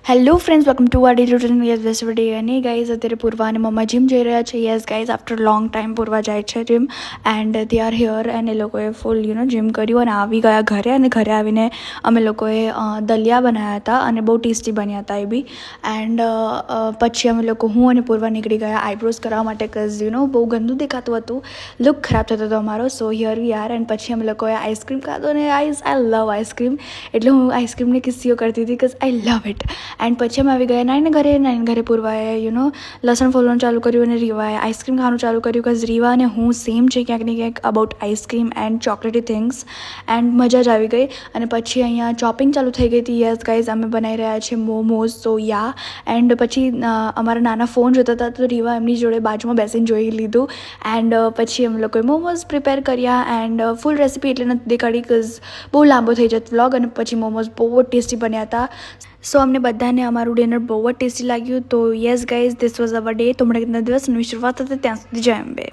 Hello friends, welcome to our daily routine yes best day. અને guys અત્યારે પૂર્વા અને મમ્મા જીમ જઈ રહ્યા છે. Yes guys, after long time Purva જાય છે gym and they are here. અને એ લોકોએ ફૂલ જીમ કર્યું અને આવી ગયા ઘરે. અને ઘરે આવીને અમે લોકોએ દલિયા બનાવ્યા હતા અને બહુ ટેસ્ટી બન્યા હતા એ બી. એન્ડ પછી અમે લોકો હું અને પૂર્વા નીકળી ગયા આઈબ્રોઝ કરવા માટે બિકોઝ બહુ ગંદુ દેખાતું હતું, લુક ખરાબ થતો હતો અમારો. સો હિયર વી આર. એન્ડ પછી અમે લોકોએ આઈસ્ક્રીમ ખાધો અને આઈ લવ આઈસ્ક્રીમ, એટલે હું આઈસ્ક્રીમની કિસ્સીઓ કરતી હતી because I love it. And પછી અમે આવી ગયા નાઈને ઘરે પૂર્વાએ લસણ ફોલવાનું ચાલુ કર્યું અને રીવાએ આઈસ્ક્રીમ ખાવાનું ચાલુ કર્યું. બિકોઝ રીવા અને હું સેમ છે ક્યાંક ને ક્યાંક about ice cream and chocolatey things. And મજા જ આવી ગઈ. અને પછી અહીંયા ચોપિંગ ચાલુ થઈ ગઈ હતી. યસ ગાઈઝ, અમે બનાવી રહ્યા છીએ મોમોઝ. સો યા. એન્ડ પછી અમારા નાના ફોન જોતા હતા તો રીવા એમની જોડે બાજુમાં બેસીને જોઈ લીધું. એન્ડ પછી અમે લોકોએ મોમોઝ પ્રિપેર કર્યા. એન્ડ ફૂલ રેસીપી એટલે નથી દેખાડી બિકોઝ બહુ લાંબો થઈ જતો વ્લોગ. અને પછી મોમોઝ બહુ જ ટેસ્ટી બન્યા હતા. સો અમને બધાને અમારું ડિનર બહુ જ ટેસ્ટી લાગ્યું. તો yes guys, this was hour day. તો મળે કેટલા દિવસની શરૂઆત હતી ત્યાં સુધી જય અંબે.